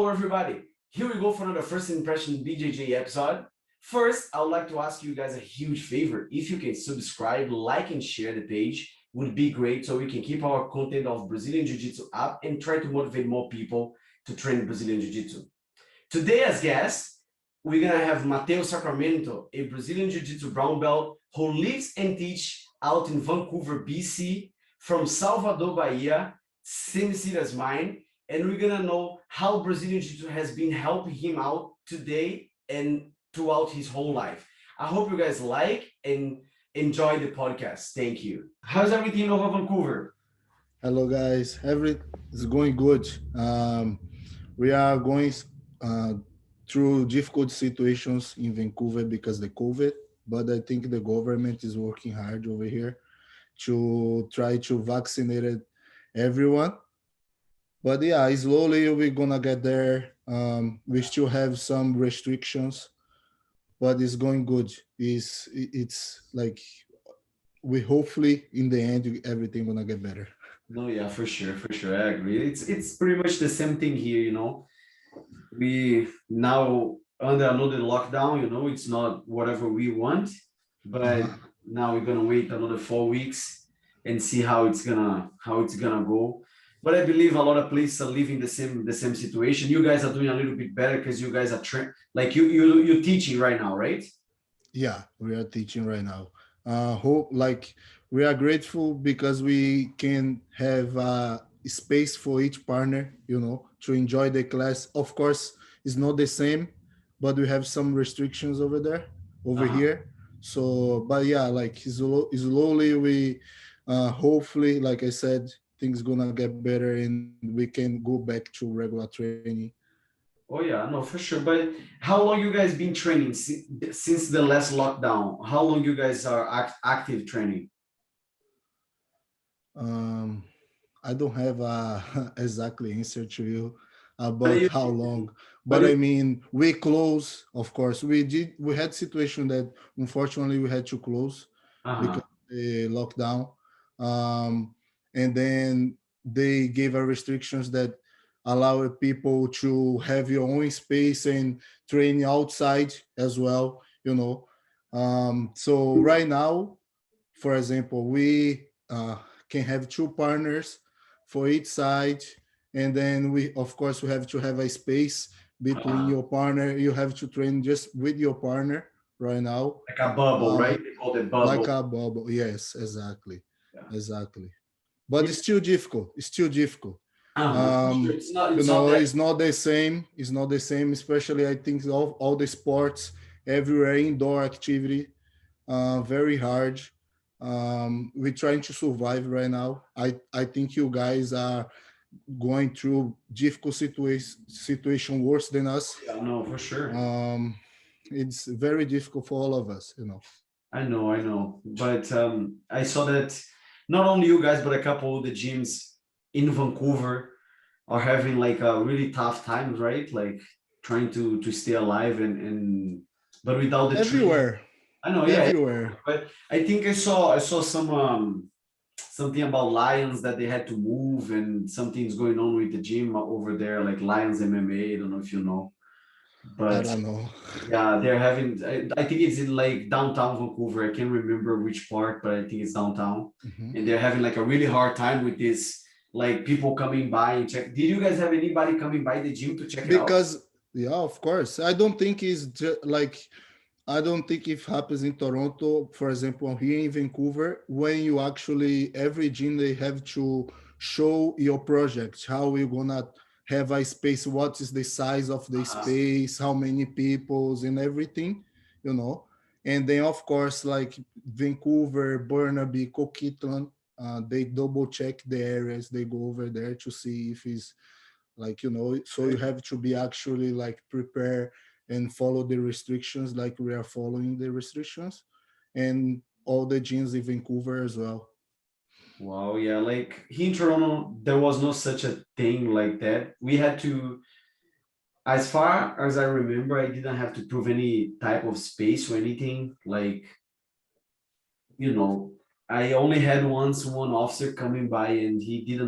Hello, everybody. Here we go for another first impression BJJ episode. First, I would like to ask you guys a huge favor. If you can subscribe, like, and share the page, would be great so we can keep our content of Brazilian Jiu-Jitsu up and try to motivate more people to train Brazilian Jiu-Jitsu. Today, as guests, we're gonna have Mateus Sacramento, a Brazilian Jiu-Jitsu brown belt who lives and teaches out in Vancouver BC, from Salvador, Bahia, same city as mine. And we're gonna know how Brazilian Jiu-Jitsu has been helping him out today and throughout his whole life. I hope you guys like and enjoy the podcast. Thank you. How's everything over Vancouver? Hello, guys. Every is going good. We are going uh, through difficult situations in Vancouver because the COVID, but I think the government is working hard over here to try to vaccinate everyone. But yeah, slowly we're gonna get there. We still have some restrictions, but it's going good. It's like we hopefully in the end everything gonna get better. No, yeah, for sure. I agree. It's pretty much the same thing here, you know. We now under another lockdown, you know, it's not whatever we want, but Uh-huh. now we're gonna wait another 4 weeks and see how it's gonna go. But I believe a lot of places are living the same situation. You guys are doing a little bit better because you guys are like you're teaching right now, right? Yeah, we are teaching right now. Hope like we are grateful because we can have space for each partner, to enjoy the class. Of course, it's not the same, but we have some restrictions over there, over Uh-huh. here. So, but yeah, like slowly we, hopefully, like I said, things gonna get better and we can go back to regular training. Oh yeah, no, for sure. But how long you guys been training since the last lockdown? How long you guys are active training? Um, I don't have a exactly answer to you But about you, how long, but but you, I mean, we close, of course. We had situation that unfortunately we had to close because uh-huh. of the lockdown. Um, and then they gave a restrictions that allow people to have your own space and train outside as well. So right now, for example, we can have two partners for each side, and then we, of course, we have to have a space between Uh-huh. your partner. You have to train just with your partner right now, Like a bubble, uh, right? They call it like bubble. a bubble. Yes, exactly, Yeah. exactly. But Yeah. it's still difficult. It's still difficult. Uh-huh. For sure. Um, It's not that. it's not the same. It's not the same. Especially, I think all the sports everywhere, indoor activity, very hard. We're trying to survive right now. I think you guys are going through difficult situation worse than us. Yeah, no, for sure. Um, it's very difficult for all of us. I know. But I saw that not only you guys, but a couple of the gyms in Vancouver are having like a really tough times, right? Like trying to stay alive and but without the training. Everywhere, I know, yeah, everywhere. but I think I saw something about Lions that they had to move and something's going on with the gym over there, like Lions MMA. I don't know if you know, I but don't know. yeah, they're having. I think it's in like downtown Vancouver. I can't remember which part, but I think it's downtown, Mhm. and they're having like a really hard time with this. Like people coming by and check. Did you guys have anybody coming by the gym to check it out? Because yeah, of course, I don't think it's like I don't think it happens in Toronto, for example, here in Vancouver, when you actually every gym they have to show your project, how you're gonna have a space, what is the size of the Uh-huh. space, how many peoples and everything, you know. And then of course, like Vancouver, Burnaby, Coquitlam, they double check the areas, they go over there to see if it's like so you have to be actually like prepare and follow the restrictions like we are following the restrictions and all the gyms in Vancouver as well. Wow, yeah, like here in Toronto, there was no such a thing like that. We had to, as far as I remember, I didn't have to prove any type of space or anything. Like, you know, I only had once one officer coming by and he didn't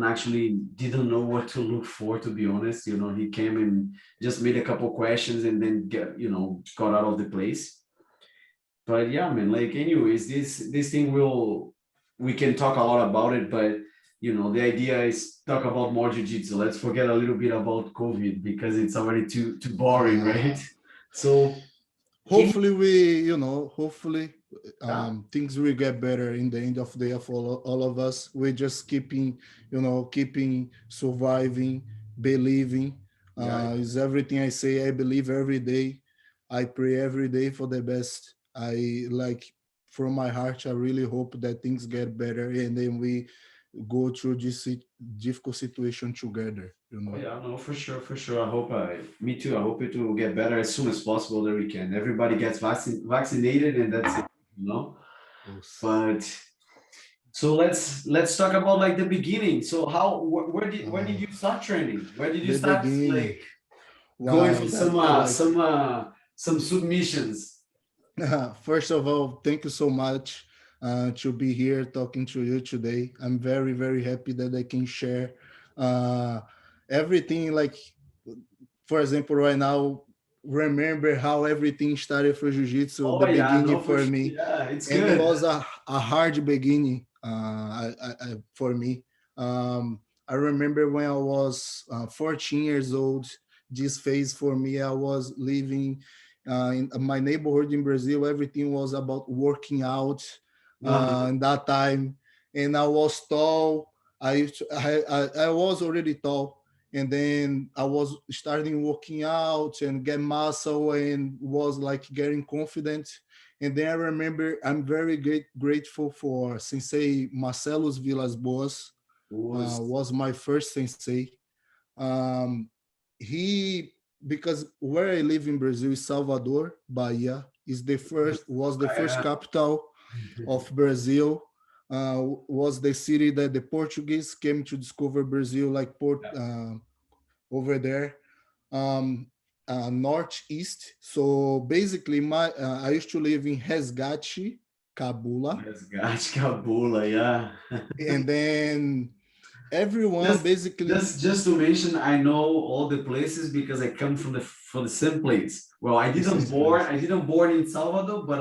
know what to look for, to be honest. You know, he came and just made a couple questions and then got out of the place. But yeah, man, like anyways, this thing we can talk a lot about it, but the idea is talk about more jiu-jitsu. Let's forget a little bit about COVID because it's already too boring, Yeah. right? So can Hopefully we, hopefully yeah, things will get better in the end of the day for all of us. We're just keeping surviving, believing. yeah, Is everything I say. I believe every day. I pray every day for the best. I like from my heart. I really hope that things get better and then we go through this difficult situation together. oh yeah, no, for sure, for sure. Me too. I hope it will get better as soon as possible that we can. Everybody gets vaccinated and that's it, you know. Yes. But so let's talk about like the beginning. So where did Uh, you start training? Where did you the start beginning. like going Wow, for that like some submissions? first of all, thank you so much to be here talking to you today. I'm very, very happy that I can share uh, everything. Like, for example, right now, remember how everything started for Jiu-Jitsu, Oh the yeah, beginning no, for for sure. me. Yeah, it's And it good. was a hard beginning for me. I remember when I was 14 years old, this phase for me, I was living in my neighborhood in Brazil. Everything was about working out Uh-huh. in that time. And I was tall. I was already tall. And then I was starting working out and get muscle and was like getting confident. And then I remember I'm very grateful for Sensei Marcelos Vilas Boas, Was was my first sensei. Um, he because where I live in Brazil is Salvador, Bahia, is the first yeah. capital of Brazil. Was the city that the Portuguese came to discover Brazil, like over there, um, northeast. So basically, I used to live in Resgate, Cabula, Yes, Gachka, yeah. and then everyone Just basically. just to mention, I know all the places because I come from the same place. Well, The same I place. didn't born in Salvador, but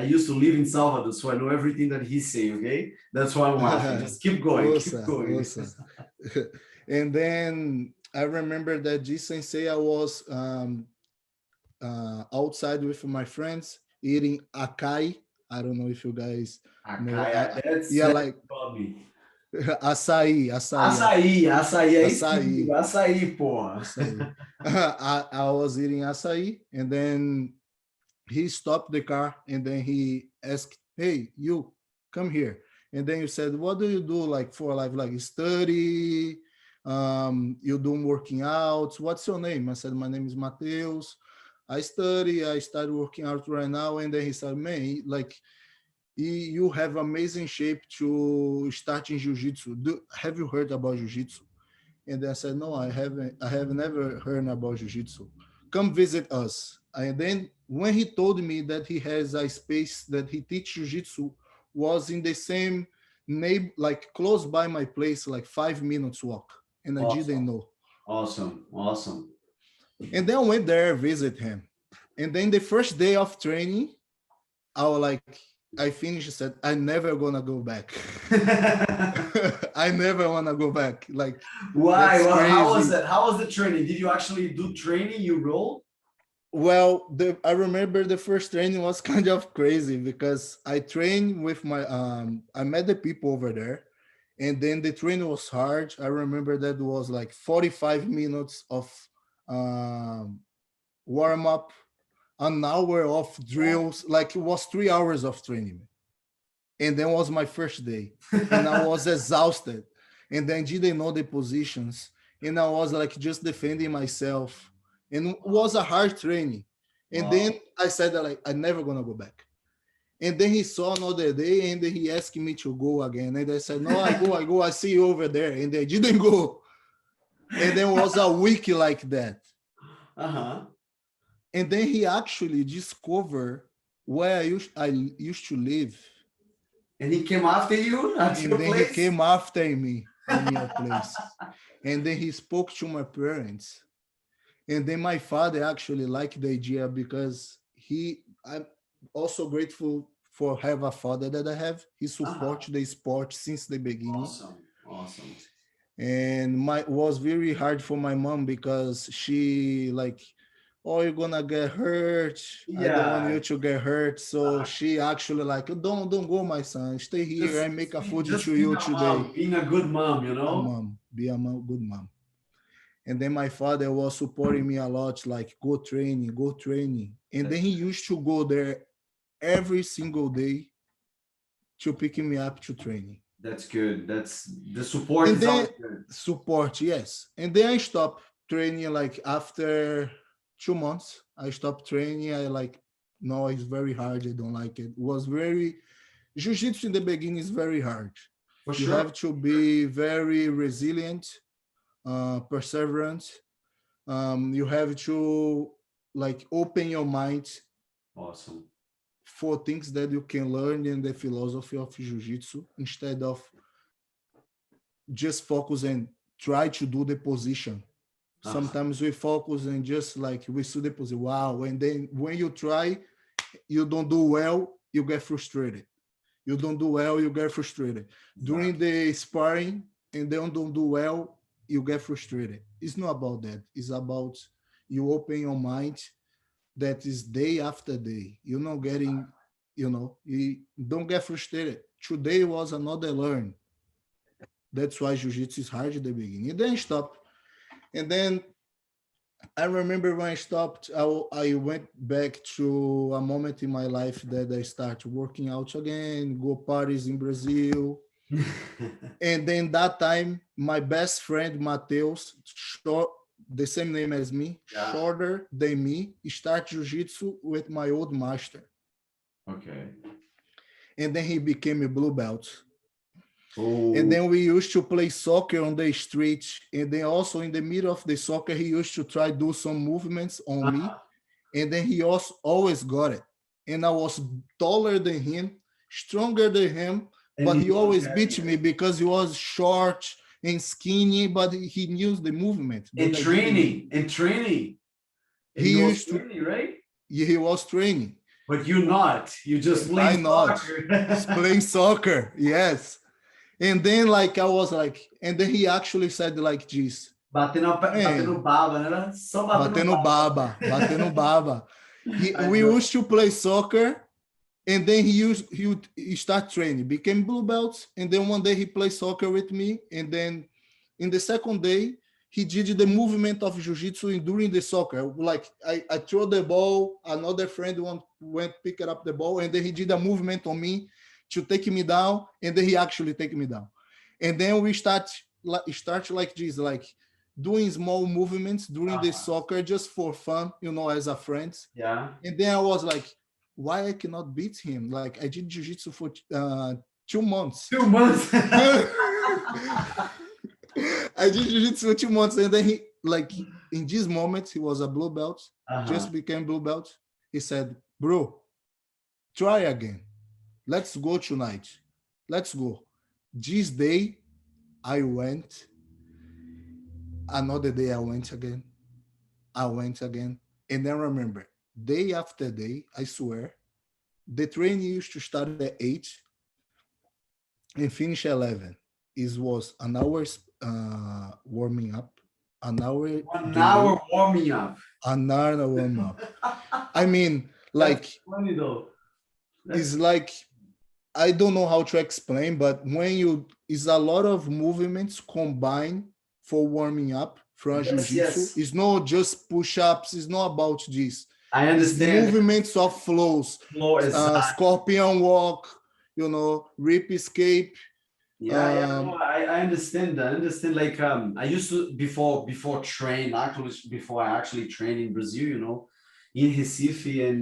I used to live in Salvador, so I know everything that he's saying. Okay, that's why I'm laughing. Just keep going, keep Osa, going. osa. And then I remember that this sensei, I was outside with my friends eating acai. I don't know if you guys know. Akaya, Yeah, that's like me. açaí, Açaí é esquilo, açaí, açaí, porra. açaí. I was eating açaí, and then he stopped the car, and then he asked, "Hey, you, come here." And then you said, "What do you do like for life? Like study? You do working out? What's your name?" I said, "My name is Mateus. I study. I started working out right now." And then he said, "Man, like you have amazing shape to start in jiu-jitsu. Have you heard about jiu-jitsu?" And I said, "No, I haven't. I have never heard about jiu-jitsu. Come visit us." And then when he told me that he has a space that he teach jiu-jitsu was in the same neighbor, like close by my place, like 5 minutes walk. And I didn't Awesome, know. awesome, awesome. And then I went there, visit him. And then the first day of training, I was like, I finished, said, I never gonna go back. I never wanna go back. Like, Why? that's Well, how was crazy. that? How was the training? Did you actually do training? You roll? Well, I remember the first training was kind of crazy because I trained with I met the people over there, and then the training was hard. I remember that was like 45 minutes of um, warm up, an hour of drills, like it was 3 hours of training. And then was my first day, and I was exhausted, and then didn't know the positions, and I was like just defending myself, and it was a hard training. And then Wow. I said that like I'm never gonna go back. And then he saw another day, and then he asked me to go again, and I said no, I go, I see you over there, and they didn't go. And then was a week like that, Uh-huh. and then he actually discovered where I used to live And he came after you at And your then he place? came after me in your place. And then he spoke to my parents. And then my father actually liked the idea because I'm also grateful for have a father that I have. He Uh-huh. supports the sport since the beginning. Awesome. Awesome. And my was very hard for my mom because she like, oh, you're gonna get hurt. I don't want Yeah. you to get hurt. So she actually like, don't go, my son. Stay here and make a food Just to being you a today. mom, being a good mom, you A know? mom, be a mom, good mom. And then my father was supporting me a lot, like go training, go training. And then That's he used to go there every single day to pick me up to training. that's good. That's the support And is then always good. support, yes. And then I stopped training like after 2 months. I stopped training. I like, no, it's very hard. I don't like it. It was very jiu-jitsu in the beginning is very hard. For You sure. have to be very resilient, perseverant. You have to like open your mind Awesome. for things that you can learn in the philosophy of jiu-jitsu instead of just focus and try to do the position. Uh-huh. Sometimes we focus and just like we see the position, wow, and then when you try, you don't do well, you get frustrated. You don't do well, you get frustrated. During Exactly. the sparring and then don't do well, you get frustrated. It's not about that. It's about you open your mind that is day after day. You're not getting, you don't get frustrated. Today was another learn. That's why jiu-jitsu is hard at the beginning. And then stop. And then I remember when I stopped, I went back to a moment in my life that I started working out again, go parties in Brazil. And then that time, my best friend, Mateus, short, the same name as me, Yeah. shorter than me, start jiu-jitsu with my old master. Okay. And then he became a blue belt. And Oh. then we used to play soccer on the street. And then also in the middle of the soccer, he used to try do some movements on me. Uh-huh. And then he also always got it. And I was taller than him, stronger than him, And but he he was always beat getting me it. because he was short and skinny, but he knew the movement And that I didn't know. training. And training. And He he was used to, training, right? he was training. But you not. You just I playing not soccer. playing soccer. Yes. And then like I was like, and then he actually said like this, Batendo man, baba, né? Só batendo baba. batendo baba. I We know. used to play soccer. And then he start training, became blue belt, and then one day he played soccer with me, and then in the second day he did the movement of jiu-jitsu during the soccer. Like I throw the ball, another friend went pick up the ball, and then he did a movement on me to take me down, and then he actually take me down. And then we start like this, like doing small movements during the Uh-huh. soccer just for fun, as a friend. Yeah. And then I was like, why I cannot beat him? Like I did jiu-jitsu for 2 months. 2 months. I did jiu-jitsu for 2 months, and then he like in this moment he was a blue belt, Uh-huh. just became blue belt. He said, "Bro, try again. Let's go tonight. Let's go." This day I went. Another day I went again. I went again, and then remember, day after day, I swear, the training used to start at 8 and finish 11. It was an hour warming up, an hour 1 hour delay, warming up. an hour warm up. I mean, That's like, funny though. it's That's like, I don't know how to explain, but it's a lot of movements combined for warming up from yes, jiu-jitsu. yes. It's not just push-ups. It's not about this. I It's understand. movements of flows, Floor exactly. scorpion walk, rip escape. Yeah, yeah, no, Um, I understand that. I understand. Like I used to before train, actually before I actually trained in Brazil, in Recife and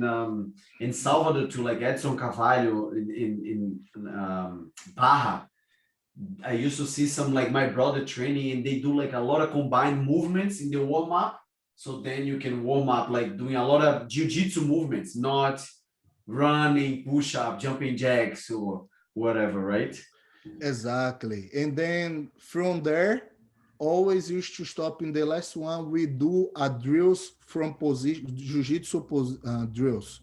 in Salvador to like Edson Carvalho in Barra. I used to see some like my brother training and they do like a lot of combined movements in the warm up. So then you can warm up like doing a lot of jiu-jitsu movements, not running, push up, jumping jacks, or whatever, right? Exactly. And then from there, always used to stop in the last one. We do a drills from position, jiu-jitsu drills,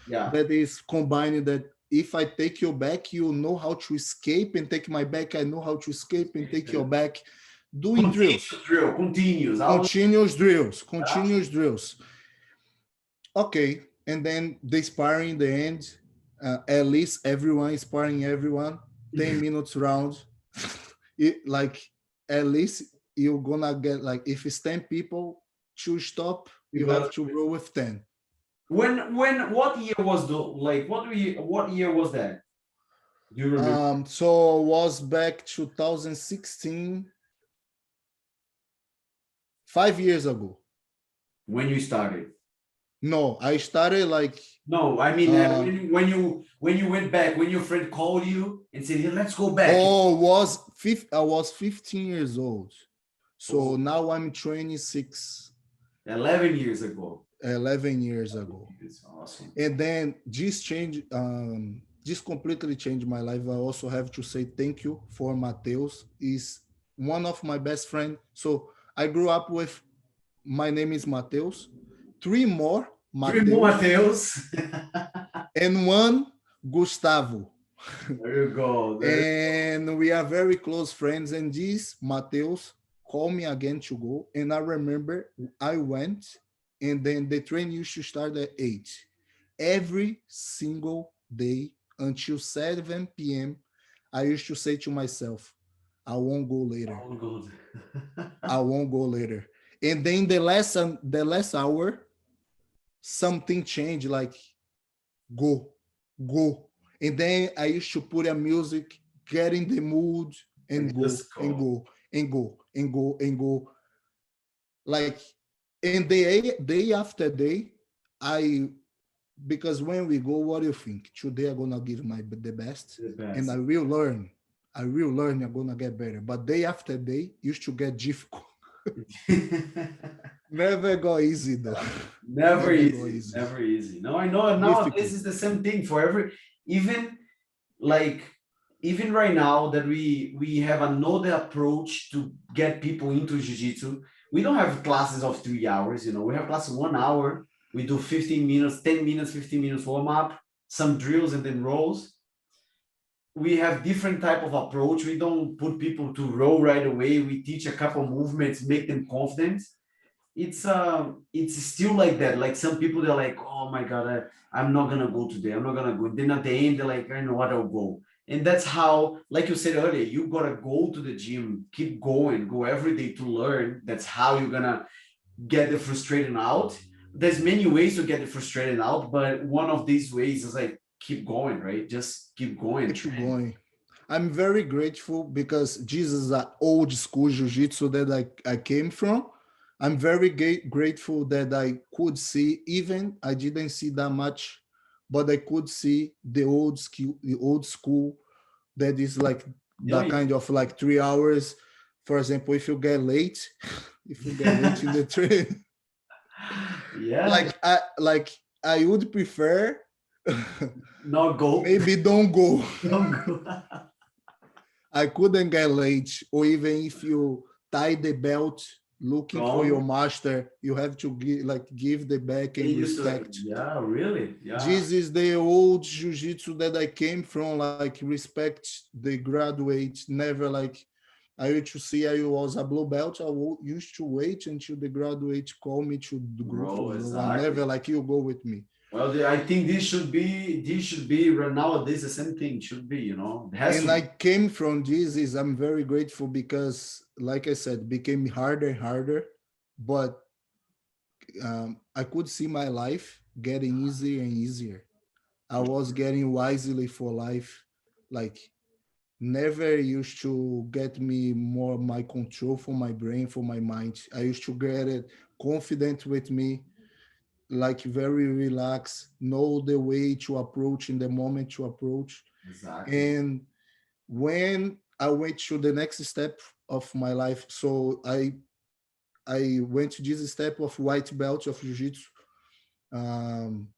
Yeah. that is combining that if I take your back, you know how to escape, and take my back, I know how to escape and take your back. Doing drills, Continuous drill, continuous. Yeah. continuous drills. Okay. And then the sparring, the end, at least everyone is sparring everyone, 10 minutes round. Like, at least you're gonna get, like, if it's 10 people to stop, You you have got to roll with 10. what year was the like what year was that? Do you remember So was back 2016, 5 years ago. when you started? No, I started like No, I mean uh when you went back, when your friend called you and said, "Hey, let's go back." I was 15 years old. So Oh, now I'm 26, 11 years ago. 11 years ago. It's awesome. And then this completely changed my life. I also have to say thank you for Mateus. Is one of my best friend. So I grew up with, my name is Mateus, three more Three more Mateus, Mateus. and one Gustavo. There you go. And we are very close friends. And this Mateus called me again to go. And I remember I went, and then the train used to start at 8. Every single day until 7 p.m., I used to say to myself, I won't go later. Oh, good. I won't go later. And then the last hour, something changed, like, go, go. And then I used to put a music, get in the mood, and And go, just and go. go, and go, and go, and go. Like, and day after day, I because when we go, what do you think? Today I'm gonna give the best, The and best. I will learn. I will learn. I'm gonna get better. But day after day, used to get difficult. Never go easy though. Never Never go easy. easy. Never easy. No, I know nowadays Difficult. is the same thing for every even like even right now that we have another approach to get people into jiu-jitsu. We don't have classes of 3 hours, we have classes 1 hour. We do 15 minutes, 10 minutes, 15 minutes warm up, some drills and then rolls. We have different type of approach. We don't put people to roll right away. We teach a couple movements, make them confident. It's still like that. Like some people, they're like, oh my god, I'm not gonna go today, I'm not gonna go. And then at the end they're like, I know what, I'll go. And that's how, like you said earlier, you gotta go to the gym, keep going, go every day to learn. That's how you're gonna get the frustrating out. There's many ways to get the frustrating out, but one of these ways is like keep going, right? Just keep going, Get you train. going. I'm very grateful because Jesus is an old school jiu-jitsu that I came from. I'm very grateful that I could see, even I didn't see that much, but I could see the old school that is like Yeah, that kind of like 3 hours. For example, if you get late, if you get late in the train, yeah. like I would prefer Not go. maybe don't go. Don't go. I couldn't get late, or even if you tie the belt looking for your Wrong. master, you have to give the back They and used to like, respect. yeah, really? Yeah. This is the old jiu-jitsu that I came from, like respect the graduates, never like I used to see I was a blue belt. Used to wait until the graduate call me to go for Bro, blue. I exactly. never like you go with me. Well, I think this should be right nowadays the same thing. Should be, it has to And I be. came from this is I'm very grateful because, like I said, became harder and harder, but I could see my life getting easier and easier. I was getting wisely for life, like never used to get me more my control for my brain, for my mind. I used to get it confident with me, like very relaxed, know the way to approach in the moment to approach. Exactly. And when I went to the next step of my life, so I went to this step of white belt of jiu-jitsu. Um,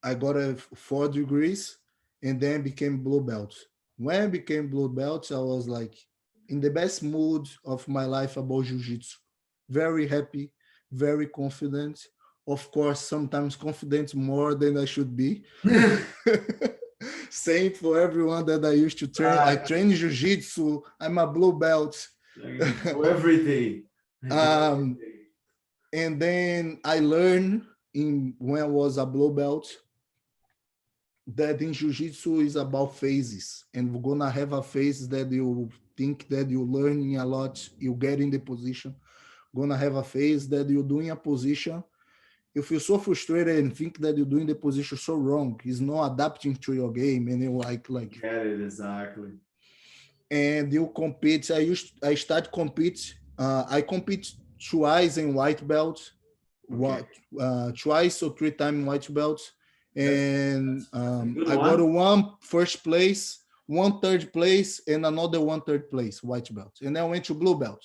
I got a 4 degrees, and then became blue belt. When I became blue belt, I was like in the best mood of my life about jiu-jitsu. Very happy, very confident. Of course, sometimes confident more than I should be. Same for everyone that I used to train. I train jiu-jitsu. I'm a blue belt. Do everything. um, and then I learned in when I was a blue belt that in jiu-jitsu is about phases, and we're gonna have a phase that you think that you're learning a lot, you get in the position. Gonna have a phase that you're doing a position, you feel so frustrated and think that you're doing the position so wrong, it's not adapting to your game, and you like Get it, exactly. and you compete. I start compete. I compete twice in white belt, Okay. what twice or three times white belt, and That's a good I got one. one first place, one third place, and another one third place white belt, and then I went to blue belt.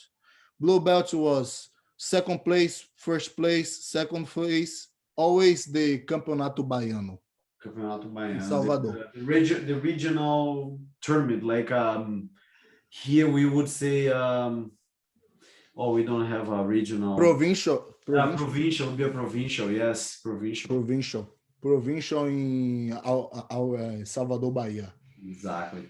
Blue belt was second place, first place, second place, always the Campeonato Baiano Campeonato in Baiano, Salvador. the regional tournament, like here we would say oh, we don't have a regional. Provincial would be a provincial, yes, provincial. Provincial in Salvador, Bahia. Exactly.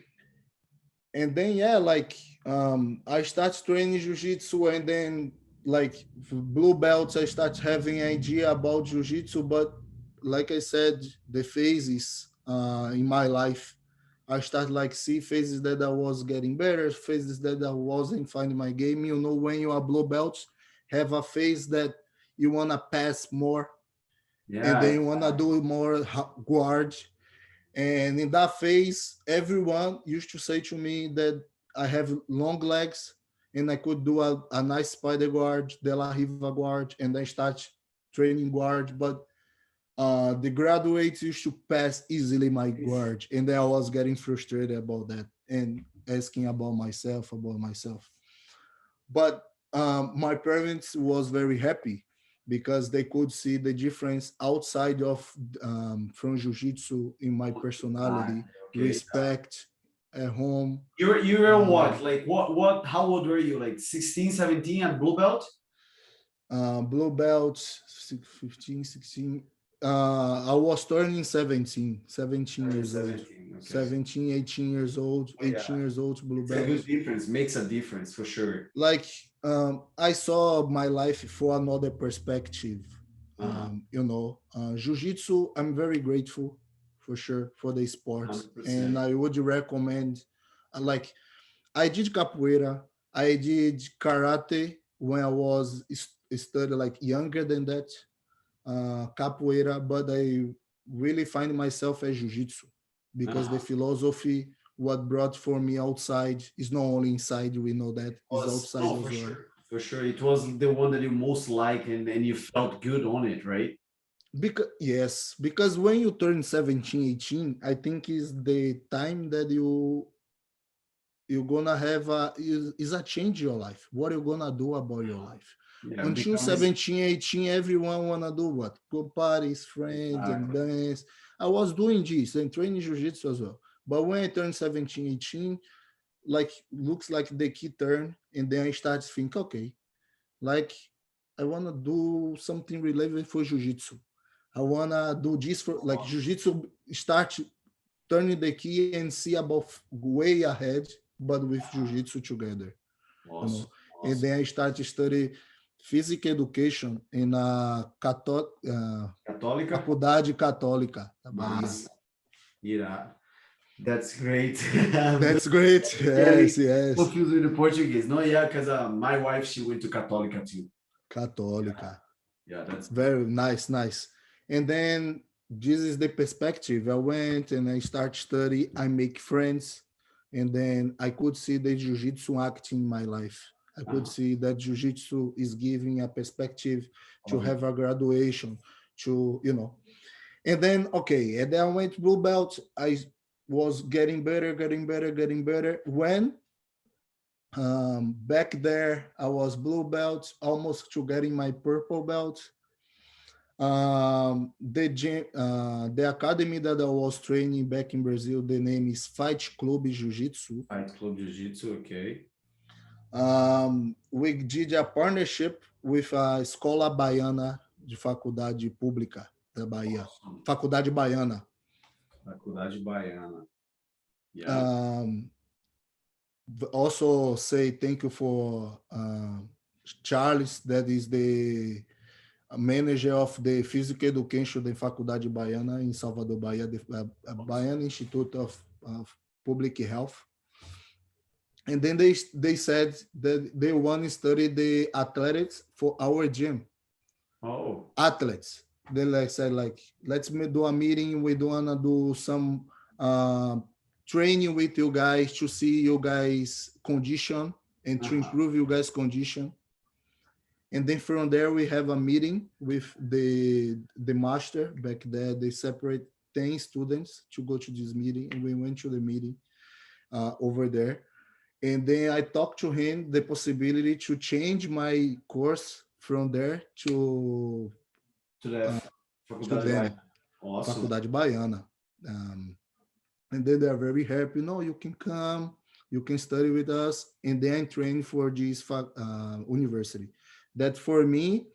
And then yeah, like I start training jiu-jitsu, and then like blue belts, I start having an idea about jiu-jitsu, but like I said, the phases in my life, I start like see phases that I was getting better, phases that I wasn't finding my game. You know, when you are blue belts, have a phase that you wanna pass more, and then Yeah. you wanna do more guard. And in that phase, everyone used to say to me that I have long legs and I could do a nice spider guard, De La Riva guard, and I start training guard. But the graduates used to pass easily my guard, and then I was getting frustrated about that and asking about myself. But my parents was very happy because they could see the difference outside of from jiu-jitsu in my personality, Okay. respect at home. You were um, what? Like what how old were you? Like 16, 17 at blue belt? Blue belt 15, 16. I was turning 17, 17 Turning years old. 17. Okay. 17, 18 years old, Oh, yeah. 18 years old, blue It's a belt. good difference. Makes a difference for sure. Like I saw my life for another perspective. Uh-huh. Jiu-jitsu, I'm very grateful for sure for the sport, and 100%. I would recommend. Like I did capoeira, I did karate when I was study like younger than that, capoeira, but I really find myself as jiu-jitsu because the Uh-huh. philosophy what brought for me outside is not only inside, we know that is Was outside no, as for well. sure. For sure. It was the one that you most like and you felt good on it, right? Because yes, because when you turn 17, 18, I think is the time that you're gonna have is a change in your life. What you're gonna do about your life. Yeah, Until becomes 17, 18, everyone wanna do what? Go parties, friends, and exactly. dance. I was doing this and training jiu-jitsu as well. But when I turned 17, 18, like looks like the key turn, and then I start to think, okay, like I wanna do something relevant for jiu-jitsu. I wanna do this for like jiu-jitsu start turning the key and see about way ahead, but with jiu-jitsu together, you Awesome. know. And Awesome. then I started to study physical education in a Católica? faculdade católica da Bahia. Mas, yeah, that's great. That's great. Yes, Getting yes. confused with the Portuguese. No, yeah, because my wife, she went to Católica too. Yeah, Católica. yeah, that's Very nice, nice. And then this is the perspective. I went and I start study. I make friends, and then I could see the jiu-jitsu act in my life. I could uh, see that jiu-jitsu is giving a perspective to of it. have a graduation, to And then okay, and then I went blue belt. I was getting better, getting better, getting better. When back there I was blue belt, almost to getting my purple belt. The gym, the academy that I was training back in Brazil, the name is Fight Club Jiu-Jitsu. Fight Club Jiu-Jitsu, okay. We did a partnership with a Escola Baiana de Faculdade Pública da Bahia, Awesome. Faculdade Baiana. Faculdade Baiana. Yeah. Also say thank you for Charles, that is the manager of the physical education da Faculdade Baiana in Salvador, Bahia, the Baiana Institute of Public Health. And then they said that they want to study the athletics for our gym. Oh. Athletes. They said let's do a meeting. We want to do some training with you guys to see you guys condition and to improve you guys condition. And then from there we have a meeting with the master back there. They separate 10 students to go to this meeting, and we went to the meeting over there. And then I talked to him the possibility to change my course from there to the Faculdade Baiana. Awesome. Faculdade Baiana. And then they're very happy. No, you can come, you can study with us, and then train for this university. That for me,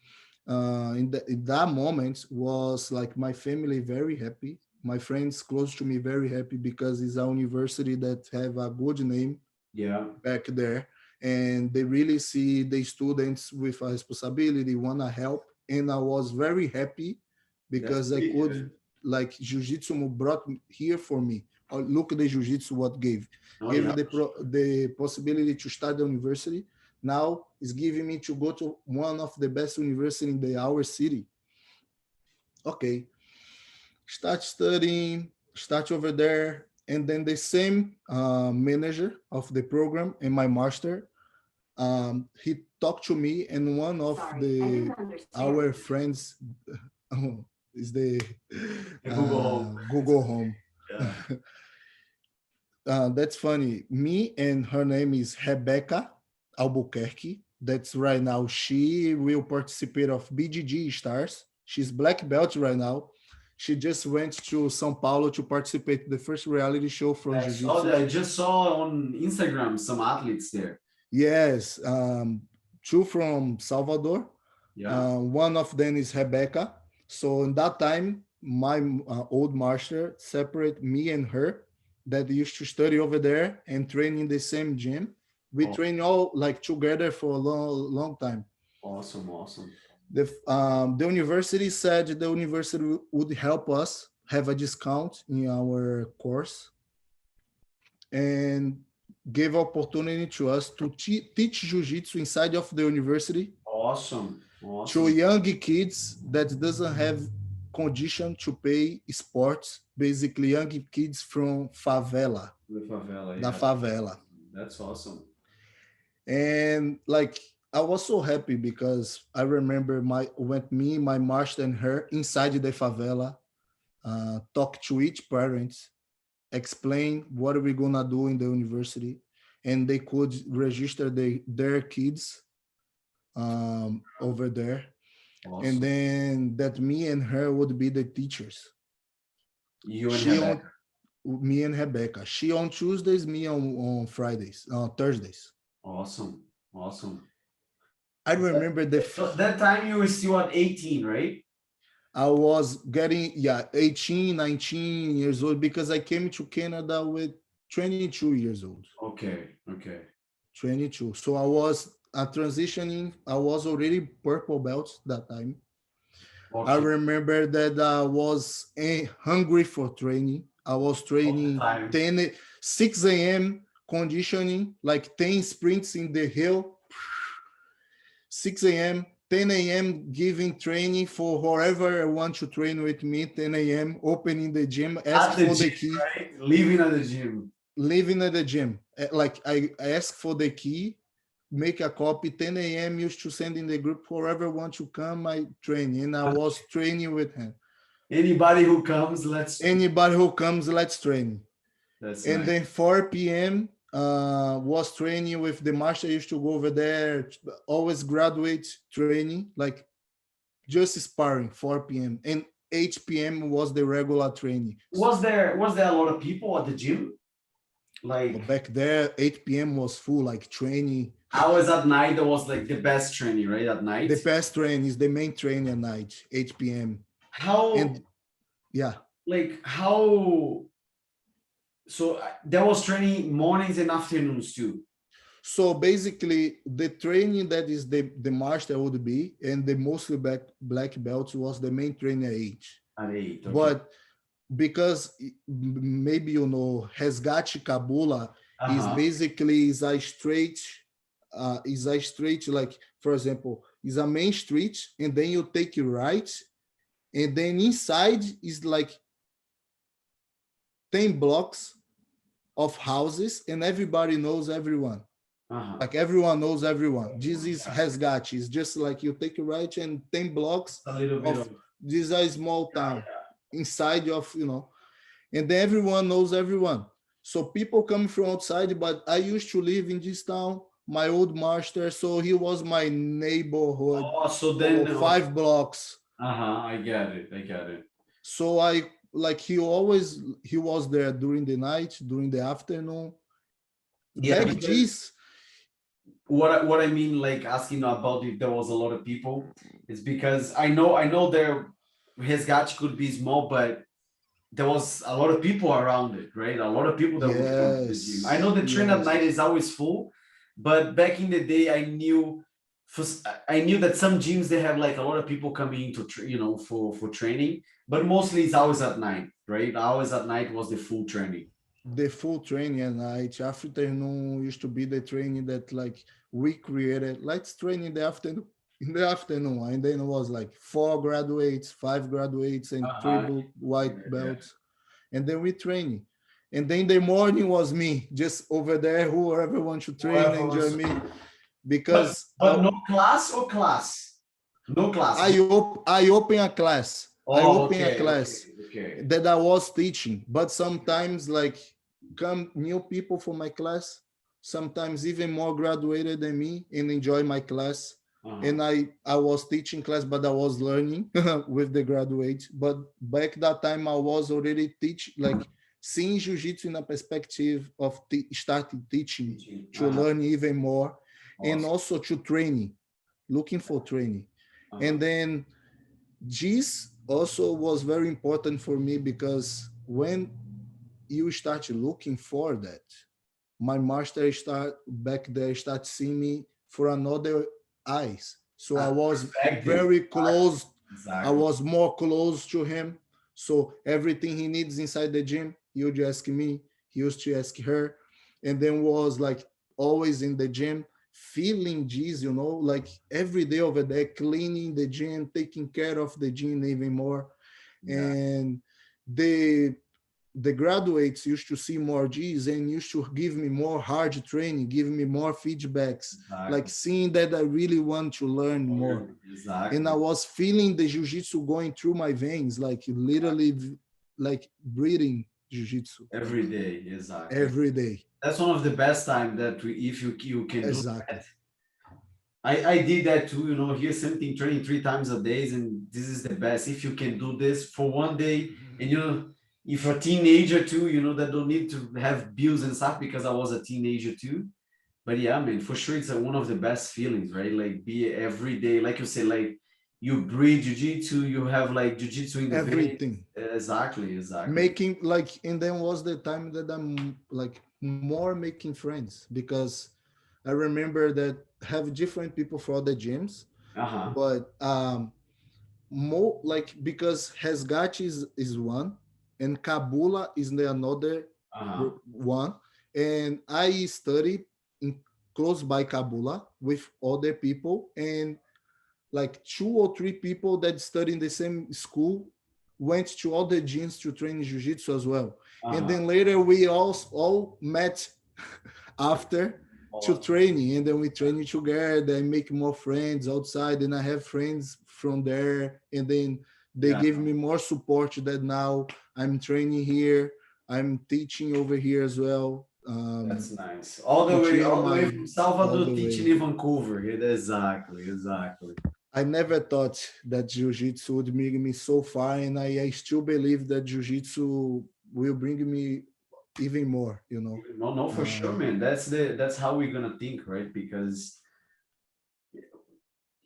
in that moment, was like my family very happy. My friends close to me very happy because it's a university that have a good name. Yeah. Back there, and they really see the students with a responsibility, want to help, and I was very happy because I could like Jiu-Jitsu brought here for me. Look at the Jiu-Jitsu what gave Yeah. the possibility to start the university. Now is giving me to go to one of the best university in our city. Okay, start studying, start over there. And then the same manager of the program and my master, he talked to me, and one of our friends is the Google Home. Yeah. That's funny. Me and her name is Rebecca Albuquerque. That's right now. She will participate of BGG Stars. She's black belt right now. She just went to São Paulo to participate in the first reality show from Jiu-Jitsu. Oh, I just saw on Instagram some athletes there. Yes, two from Salvador. Yeah. One of them is Rebecca. So in that time, my old master separate me and her that used to study over there and train in the same gym. We train all like together for a long time. Awesome, awesome. The university said the university would help us have a discount in our course and gave opportunity to us to teach Jiu-Jitsu inside of the university. Awesome. To young kids that doesn't have condition to pay sports, basically young kids from favela. The favela, yeah. Da favela. That's awesome. And like, I was so happy because I remember me, my master and her inside the favela, talk to each parent, explain what are we gonna do in the university, and they could register their kids over there. Awesome. And then that me and her would be the teachers. You and Rebecca. Me and Rebecca. She on Tuesdays, me on Fridays, Thursdays. Awesome. Awesome. I remember that time you were still at 18, right? I was getting 18, 19 years old because I came to Canada with 22 years old. Okay. 22. So I was transitioning. I was already purple belt that time. Okay. I remember that I was hungry for training. I was training 6 a.m. conditioning, like 10 sprints in the hill. 6 a.m., 10 a.m. giving training for whoever want to train with me, 10 a.m. opening the gym, ask for the key. Right? Leaving at the gym. Like I ask for the key, make a copy, 10 a.m. used to send in the group, whoever want to come, I train. And I was training with him. Anybody who comes, let's train. That's and nice. Then 4 p.m. Was training with the master. I used to go over there, always graduate training, like just sparring 4 p.m. and 8 p.m. was the regular training. Was there a lot of people at the gym? Like Back there, 8 p.m. was full, like training. hours at night, that was like the best training, right? At night. The best train is the main train at night, 8 p.m. How And yeah, how so there was training mornings and afternoons too. so basically the training that is the master would be, and the mostly black belts was the main training at 8. At 8, okay. But because maybe you know, Resgate Kabula is basically is a straight like, for example, is a main street, and then you take it right, and then inside is like 10 blocks of houses, and everybody knows everyone. Like everyone knows everyone. This is Resgate. It's just like you take it right, and 10 blocks a little bit of this is a small town inside of, you know, and then everyone knows everyone. So people come from outside, but I used to live in this town, my old master, so he was my neighborhood. Oh, so then 5 blocks. I get it. So I like he was there during the night, during the afternoon. Yeah, Back this. What I mean, like asking about if there was a lot of people, is because I know there Resgate could be small, but there was a lot of people around it, right? A lot of people that would come to the gym. I know the train at night is always full, but back in the day, I knew that some gyms they have like a lot of people coming to for training, but mostly it's always at night, right? Always at night was the full training. The full training at night. Afternoon used to be the training that like we created. Let's train in the afternoon. And then it was like 4 graduates, 5 graduates, and 3 white belts. And then we training. And then the morning was me just over there, whoever wants to train and join me. Because but no class or class? No class. I open a class. I open a class okay. that I was teaching, but sometimes like come new people for my class, sometimes even more graduated than me, and enjoy my class. And I was teaching class, but I was learning with the graduates. But back that time, I was already like seeing jiu-jitsu in a perspective of starting teaching to learn even more, and also to training, looking for training. And then this also was very important for me, because when you start looking for that, my master start seeing me for another eyes. So I was very close. Exactly. I was more close to him. So everything he needs inside the gym, he would ask me, he used to ask her. And then was like always in the gym, feeling this, you know, like every day over there, cleaning the gym, taking care of the gym even more. Yeah. And the graduates used to see more G's and used to give me more hard training, give me more feedbacks, like seeing that I really want to learn more. Exactly. And I was feeling the jiu-jitsu going through my veins, like literally like breathing jiu-jitsu. Every day, exactly. Every day. That's one of the best times that if you can exactly. do that. I did that too, you know, here's something training 3 times a day, and this is the best. If you can do this for one day, and you know, if you're a teenager too, you know, that don't need to have bills and stuff, because I was a teenager too. But yeah, man, for sure, it's one of the best feelings, right? Like be every day, like you say, like you breathe jiu-jitsu, you have like jiu-jitsu in the everything. Exactly. Making like, and then was the time that I'm like more making friends, because I remember that have different people for the gyms, but more like, because Resgate is one, and Kabula is the another one, and I studied in close by Kabula with other people, and like 2 or 3 people that study in the same school went to other gyms to train jiu-jitsu as well. And then later we all met after to training, and then we training together and make more friends outside, and I have friends from there, and then they give me more support that now I'm training here, I'm teaching over here as well. That's nice. All the way from Salvador, teaching in Vancouver. Exactly. I never thought that jiu-jitsu would bring me so far, and I still believe that jiu-jitsu will bring me even more, you know. No, no, for sure, Um, man. That's how we're gonna think, right? Because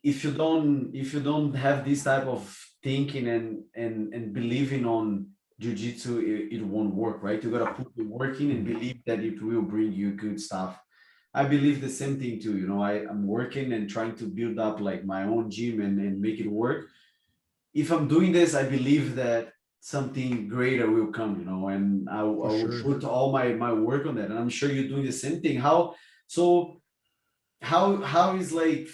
if you don't have this type of thinking and believing on jiu-jitsu, it won't work, right? You gotta put the work in and believe that it will bring you good stuff. I believe the same thing too. You know, I'm working and trying to build up like my own gym and make it work. If I'm doing this, I believe that something greater will come, you know, and I for will sure. put all my work on that. And I'm sure you're doing the same thing. So how is like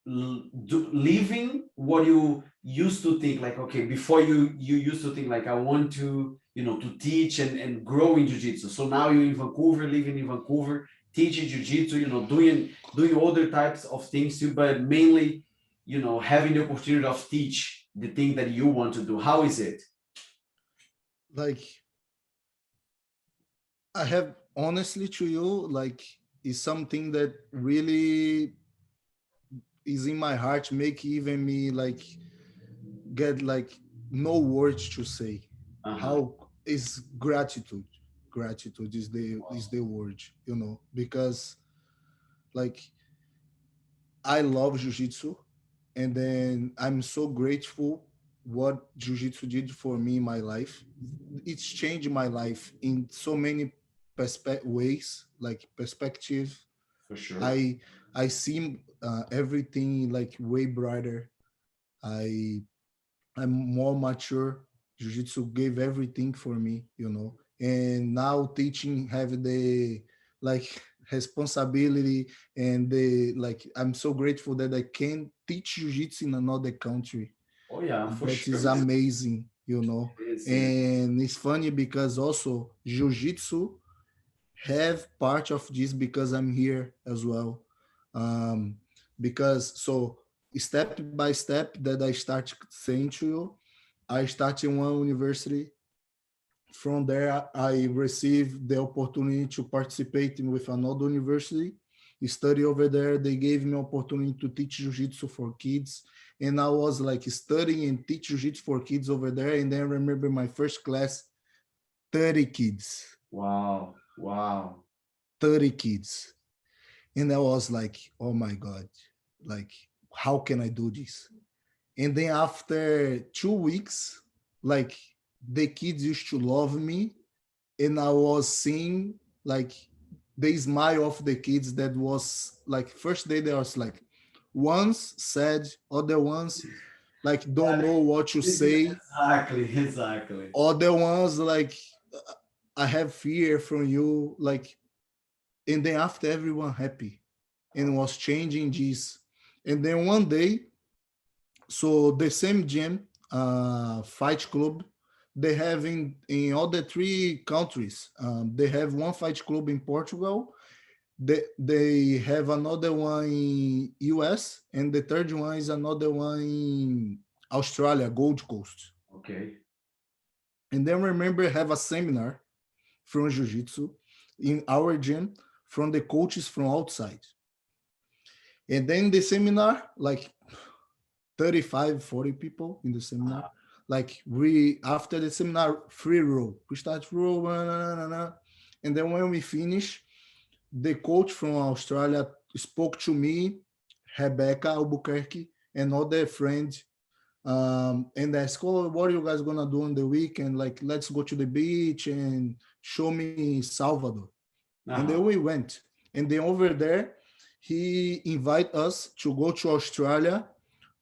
leaving what you used to think, like, okay, before you used to think like, I want to, you know, to teach and grow in jiu-jitsu. So now you're in Vancouver, living in Vancouver, teaching jiu-jitsu, you know, doing other types of things too, but mainly, you know, having the opportunity of teach the thing that you want to do. How is it? Like I have honestly to you, like is something that really is in my heart, make even me like get like no words to say. Uh-huh. How is gratitude? Gratitude is the word, you know, because like I love jiu-jitsu, and then I'm so grateful what jiu-jitsu did for me in my life. It's changed my life in so many ways, like perspective. For sure. I see everything like way brighter. I I'm more mature. Jiu-jitsu gave everything for me, you know. And now teaching have the like responsibility and the like I'm so grateful that I can teach jiu-jitsu in another country. Oh yeah, for That sure, is man. amazing, you know. It is. And it's funny because also jiu-jitsu have part of this because I'm here as well. Um, because so step by step that I start saying to you, I start in one university. From there, I received the opportunity to participate with another university, study over there. They gave me opportunity to teach jiu-jitsu for kids. And I was like studying and teach jiu-jitsu for kids over there. And then I remember my first class, 30 kids, Wow. Wow. 30 kids. And I was like, oh my God, like, how can I do this? And then after 2 weeks, like the kids used to love me. And I was seeing like the smile of the kids that was like first day there was like ones sad, other ones like don't know what to say, Exactly, exactly. other ones like I have fear from you, like, and then after everyone happy and was changing this. And then one day, so the same gym, fight club, they have in all the three countries. They have one fight club in Portugal. They have another one in US, and the third one is another one in Australia, Gold Coast. Okay. And then remember have a seminar from Jiu-Jitsu in our gym from the coaches from outside. And then the seminar, like 35, 40 people in the seminar. Like we after the seminar, free roll. We start roll, and then when we finish, the coach from Australia spoke to me, Rebecca Albuquerque, and other friends, and asked, "Oh, what are you guys gonna do on the weekend? Like, let's go to the beach and show me Salvador." And then Uh-huh. we went, and then over there, he invited us to go to Australia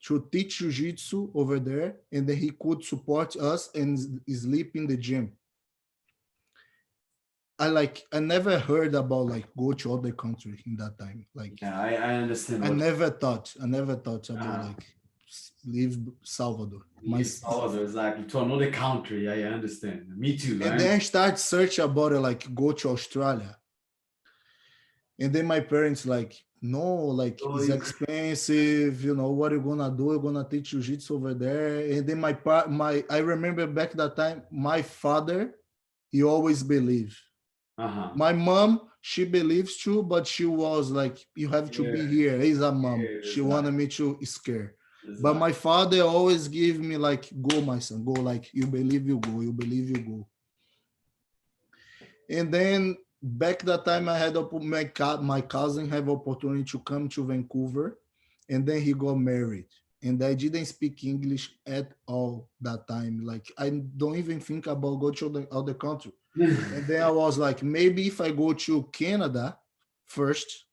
to teach jiu-jitsu over there, and then he could support us and sleep in the gym. I never heard about like go to other country in that time. Like Yeah, I understand I what never thought about uh, like leave Salvador. My leave Salvador, exactly, to another country. I understand. Me too. and then I start search about it, like go to Australia. And then my parents like, no, like So it's expensive. You know what you're gonna do? You're gonna teach jiu-jitsu over there. And then my I remember back that time, my father, he always believed. uh-huh. My mom, she believes too, but she was like, you have to be Yeah, here. He's a mom. yeah, She wanted me to scare. But exactly. my father always give me like, go, my son, go. Like, you believe, you go. You believe, you go. And then back that time, I had my cousin have opportunity to come to Vancouver, and then he got married. And I didn't speak English at all that time. Like I don't even think about go to the other country. And then I was like, maybe if I go to Canada first,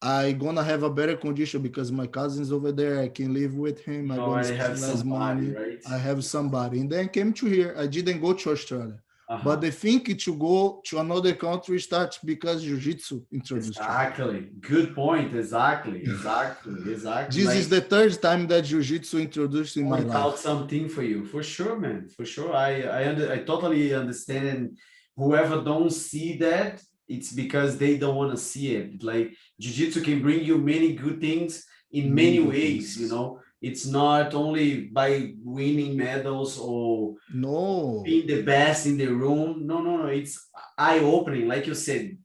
I gonna have a better condition because my cousin's over there. I can live with him. I You gonna already have spend less somebody, money. right? I have somebody. And then came to here. I didn't go to Australia. But Uh-huh. the thing to go to another country starts because Jiu-Jitsu introduced to me. Exactly. Good point. Exactly. Exactly. Exactly. This is Like the third time that Jiu-Jitsu introduced in my point out life. something for you. For sure, man. For sure. I totally understand. And whoever don't see that, it's because they don't want to see it. Like jiu-jitsu can bring you many good things in Many many good ways, you things. know. It's not only by winning medals or No, being the best in the room. No, no, no. It's eye-opening. Like you said,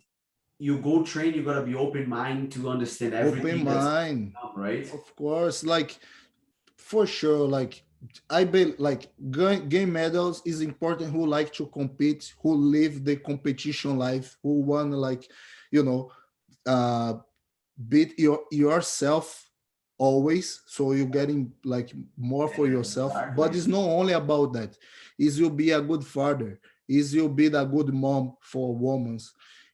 you go train, you gotta be open mind to understand open everything that's mind. right. Of course, like for sure, like I be like game medals is important. Who like to compete, who live the competition life, who want like, you know, uh, beat yourself always. So you're getting like more for yourself. But Exactly. it's not only about that. Is you be a good father. Is you be a good mom for women.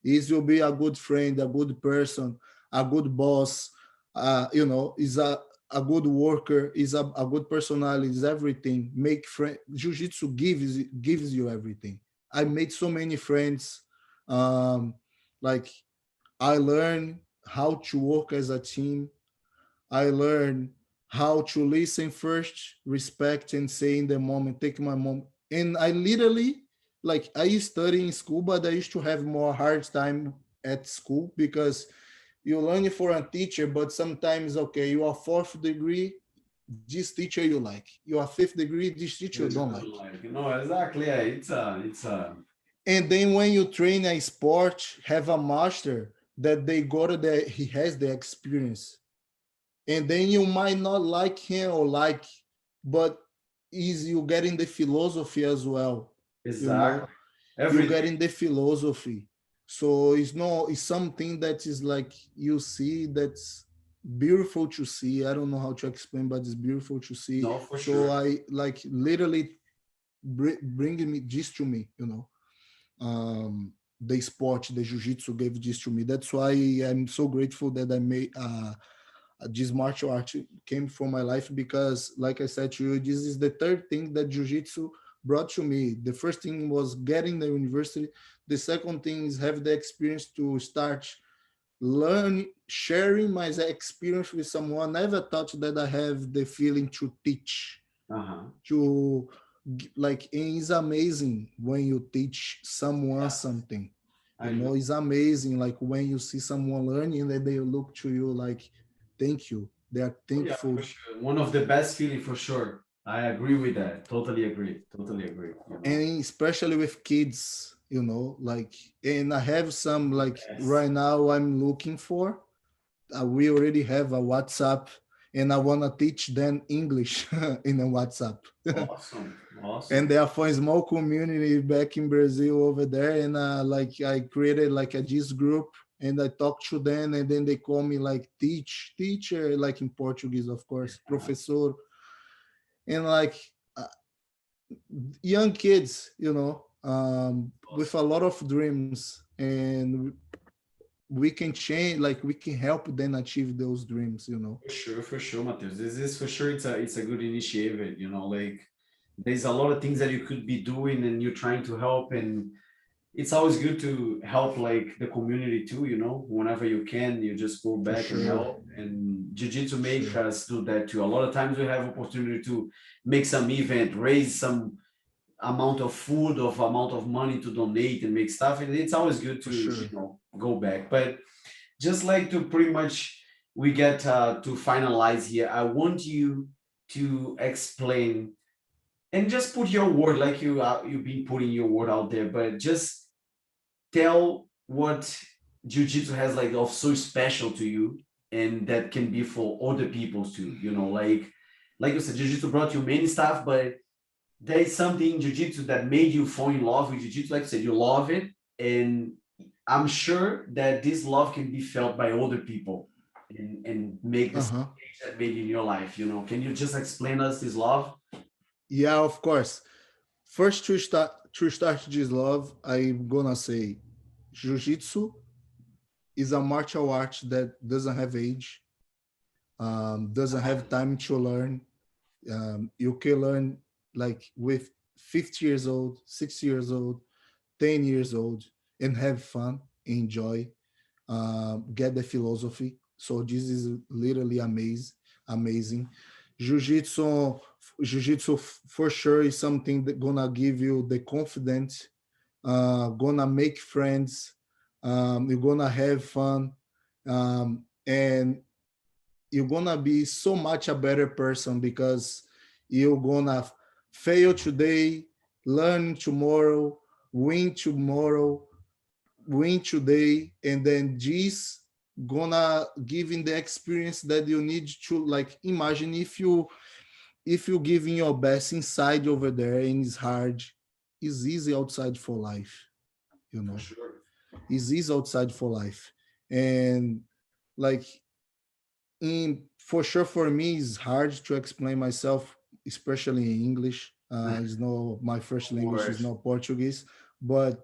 Is you be a good friend, a good person, a good boss. Is a good worker, is a good personality, is everything. Make friend. Jiu-Jitsu gives you everything. I made so many friends. Um, like I learned how to work as a team. I learned how to listen first, respect, and say in the moment, take my moment. And I literally, like, I study in school, but I used to have more hard time at school because you learn it for a teacher, but sometimes, okay, you are fourth degree, this teacher you like. You are fifth degree, this teacher you You don't don't like. like, exactly. Yeah, it's a And then when you train a sport, have a master that they go to the he has the experience. And then you might not like him or like, but is you getting the philosophy as well. You exactly know, you everything. getting the philosophy. So it's something that is like you see that's beautiful to see. I don't know how to explain, but it's beautiful to see. No, for So sure. I like literally bringing me this to me, the sport, the jiu-jitsu gave this to me. That's why I'm so grateful that I made this martial art came from my life because, like I said to you, this is the third thing that jiu-jitsu brought to me. The first thing was getting the university. The second thing is have the experience to start learn sharing my experience with someone. I never thought that I have the feeling to teach Uh-huh. to like it's amazing when you teach someone Yeah, something. I know. It's amazing like when you see someone learning and they look to you like thank you, they are Oh, yeah, for thankful. sure. One of the best feeling for sure. I agree with that. Totally agree. Totally agree. And especially with kids, like, and I have some like Yes. right now I'm looking for, we already have a WhatsApp, and I want to teach them English in a WhatsApp. Awesome. And Awesome. they are for a small community back in Brazil over there. And like I created like a GIS group, and I talk to them, and then they call me like teacher, like in Portuguese, of course, Uh, professor, and like uh, young kids, with a awesome. lot of dreams, and we can change, like we can help them achieve those dreams. For sure, Mateus. This is for sure it's a good initiative, like there's a lot of things that you could be doing and you're trying to help, and it's always good to help like the community too, whenever you can, you just go For back and sure, help. And jiu-jitsu for make sure, us do that too. A lot of times we have opportunity to make some event, raise some amount of food, of amount of money to donate and make stuff, and it's always good for to sure. go back. But just like to pretty much we get to finalize here, I want you to explain and just put your word, like you've been putting your word out there, but just tell what jiu-jitsu has like of so special to you, and that can be for other people too, you know, like you said, jiu-jitsu brought you many stuff, but there is something in jiu-jitsu that made you fall in love with jiu-jitsu. Like I said, you love it, and I'm sure that this love can be felt by other people, and make this Uh-huh. change that made in your life, you know. Can you just explain us this love? Yeah, of course. First to start this love, I'm gonna say Jiu-Jitsu is a martial art that doesn't have age, doesn't have time to learn. You can learn like with 50 years old, 60 years old, 10 years old, and have fun, enjoy, get the philosophy. So this is literally amazing. Jiu-Jitsu, Jiu-Jitsu for sure is something that gonna give you the confidence, gonna make friends, you're gonna have fun, and you're gonna be so much a better person because you're gonna fail today, learn tomorrow, win tomorrow, win today, and then this gonna giving the experience that you need to, like, imagine if you giving your best inside over there and it's hard, it's easy outside for life, you For know. sure. It's easy outside for life. And like, in for sure for me it's hard to explain myself, especially in English. It's not my first Of language, is course. not Portuguese, but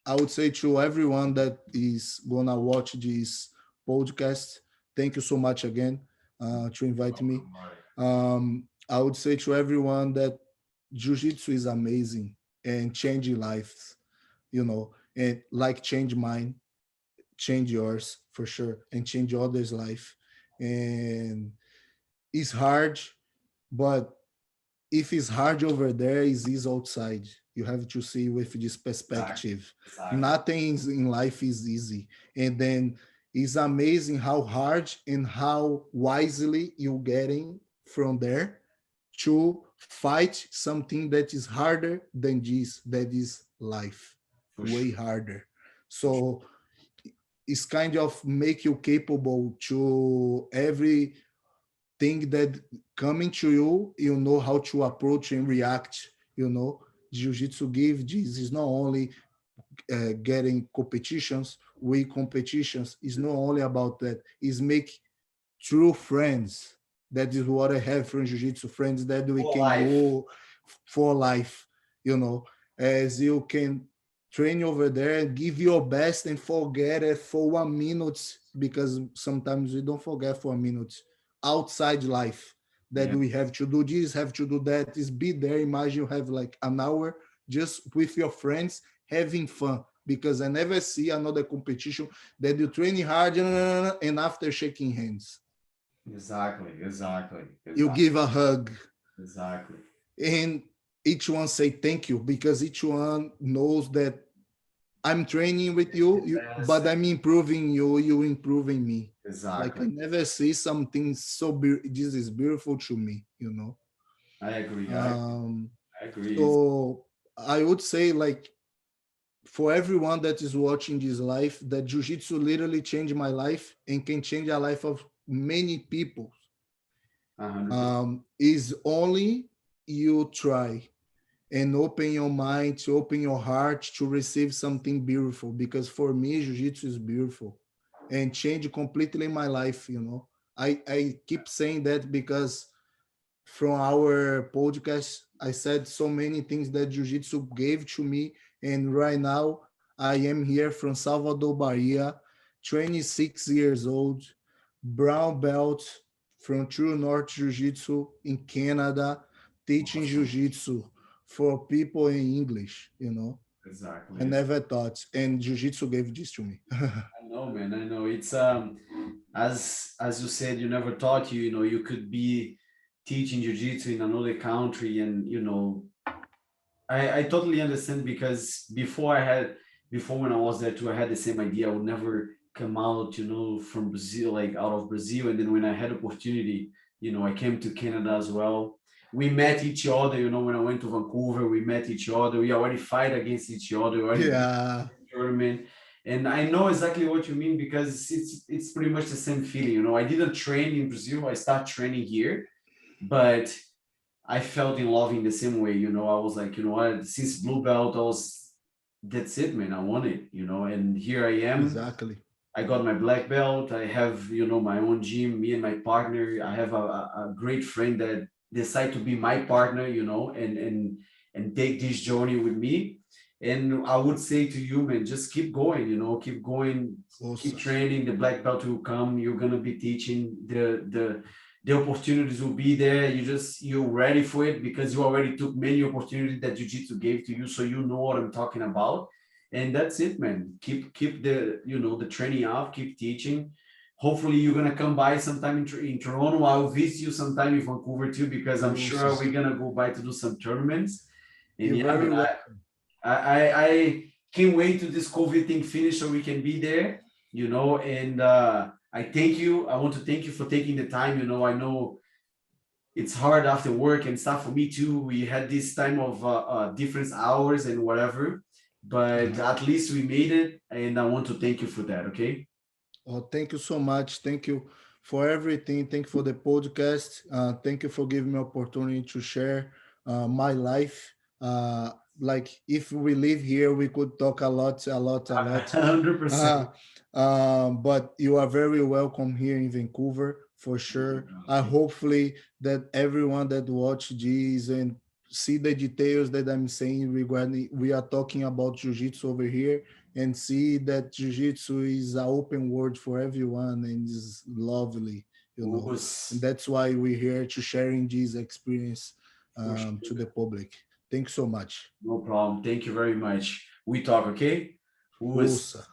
I would say to everyone that is gonna watch this podcast, thank you so much again to invite me. Welcome, buddy. I would say to everyone that Jiu-Jitsu is amazing and changing lives, and like change mine, change yours for sure, and change others' life. And it's hard, but if it's hard over there, it's easy outside. You have to see with this Exactly. perspective. Exactly. Nothing in life is easy. And then it's amazing how hard and how wisely you're getting from there to fight something that is harder than this, that is life, For way sure. harder. For sure. So it's kind of make you capable to every thing that coming to you, you know how to approach and react. Jiu-Jitsu give this is not only getting competitions, we competitions is not only about that, is make true friends. That is what I have from Jiu-Jitsu, friends that we For can life. go for life, you know, as you can train over there and give your best and forget it for 1 minute, because sometimes we don't forget for a minute outside life, that Yeah. we have to do this, have to do that, is be there. Imagine you have like an hour just with your friends having fun, because I never see another competition that you training hard and after shaking hands, Exactly. Exactly. you Exactly. give a hug, Exactly. and each one say thank you, because each one knows that I'm training with you, Yes. but I'm improving you, you improving me. Like, I Exactly. never see something so this is beautiful to me. I agree. Um, I agree. so I would say, like, for everyone that is watching this life, that jiu-jitsu literally changed my life and can change the life of many people. 100%. Is only you try and open your mind, to open your heart to receive something beautiful, because for me jiu-jitsu is beautiful and changed completely my life. I keep saying that because from our podcast I said so many things that jiu-jitsu gave to me, and right now I am here from Salvador, Bahia, 26 years old, brown belt from True North Jiu-Jitsu in Canada, teaching Awesome. jiu-jitsu for people in English. I Exactly. never thought, and jiu-jitsu gave this to me. I know, man. I know. It's as you said, you never thought you could be teaching jiu-jitsu in another country, and I totally understand, because before when I was there too, I had the same idea. I would never come out, from Brazil, like out of Brazil. And then when I had opportunity, I came to Canada as well. We met each other, when I went to Vancouver, we met each other. We already fight against each other. We already beat Yeah, each tournament. And I know exactly what you mean because it's pretty much the same feeling. You know, I didn't train in Brazil. I started training here, but I felt in love in the same way. You know, I was like, you know what, since blue belt, I was, that's it, man. I want it, you know, and here I am. Exactly. I got my black belt. I have, you know, my own gym, me and my partner. I have a great friend that decided to be my partner, you know, and take this journey with me. And I would say to you, man, just keep going, you know, keep going, keep Awesome. training. The black belt will come. You're gonna be teaching. The opportunities will be there. You're ready for it because you already took many opportunities that jiu-jitsu gave to you. So you know what I'm talking about. And that's it, man. Keep the, you know, the training up, keep teaching. Hopefully you're gonna come by sometime in Toronto. I'll visit you sometime in Vancouver too, because I'm sure Awesome. we're gonna go by to do some tournaments. And You're yeah, very man, welcome. I can't wait to this COVID thing finish so we can be there, you know. And I thank you. I want to thank you for taking the time. You know, I know it's hard after work and stuff for me too. We had this time of different hours and whatever, but Uh-huh. at least we made it, and I want to thank you for that. Okay. Oh, thank you so much. Thank you for everything. Thank you for the podcast. Thank you for giving me opportunity to share my life. Uh, like if we live here, we could talk a lot, a lot, a lot. 100%. Uh, but you are very welcome here in Vancouver for sure. I hopefully that everyone that watch this and see the details that I'm saying regarding we are talking about jiu-jitsu over here and see that jiu-jitsu is an open world for everyone and is lovely, you know. And Was that's why we're here to sharing this experience for to sure. the public. Thanks so much. No problem. Thank you very much. We talk, okay? Was Ouça.